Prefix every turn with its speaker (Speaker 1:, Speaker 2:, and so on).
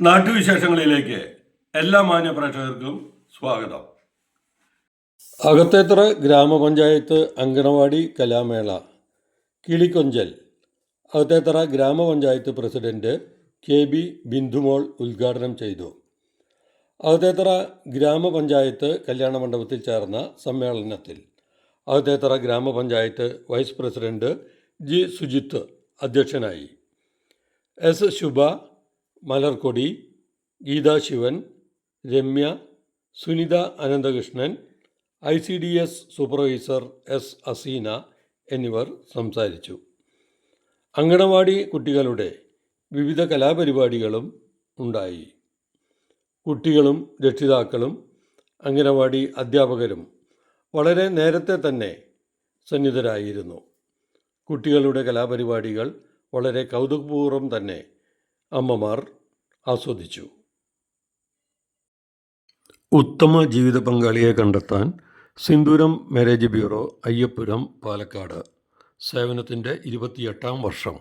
Speaker 1: നാട്ടുവിശേഷങ്ങളിലേക്ക് എല്ലാ മാന്യ പ്രേക്ഷകർക്കും സ്വാഗതം. അകത്തേത്തറ ഗ്രാമപഞ്ചായത്ത് അങ്കണവാടി കലാമേള കിളിക്കൊഞ്ചൽ അകത്തേത്തറ ഗ്രാമപഞ്ചായത്ത് പ്രസിഡന്റ് KB ബിന്ദുമോൾ ഉദ്ഘാടനം ചെയ്തു. അകത്തേത്തറ ഗ്രാമപഞ്ചായത്ത് കല്യാണ മണ്ഡപത്തിൽ ചേർന്ന സമ്മേളനത്തിൽ അകത്തേത്തറ ഗ്രാമപഞ്ചായത്ത് വൈസ് പ്രസിഡന്റ് G സുജിത്ത് അധ്യക്ഷനായി. S Shubha, Malarkodi, Geetha Sivan, Ramya, Sunitha Ananthakrishnan, ICDS supervisor S Aseena എന്നിവർ സംസാരിച്ചു. അങ്കണവാടി കുട്ടികളുടെ വിവിധ കലാപരിപാടികളും ഉണ്ടായി. കുട്ടികളും രക്ഷിതാക്കളും അങ്കണവാടി അധ്യാപകരും വളരെ നേരത്തെ തന്നെ സന്നിധരായിരുന്നു. കുട്ടികളുടെ കലാപരിപാടികൾ വളരെ കൗതുകപൂർവ്വം തന്നെ അമ്മമാർ ആസ്വദിച്ചു. ഉത്തമ ജീവിത പങ്കാളിയെ കണ്ടെത്താൻ സിന്ദൂരം മാരേജ് ബ്യൂറോ, അയ്യപ്പുരം, പാലക്കാട്. സേവനത്തിൻ്റെ 28ാം വർഷം.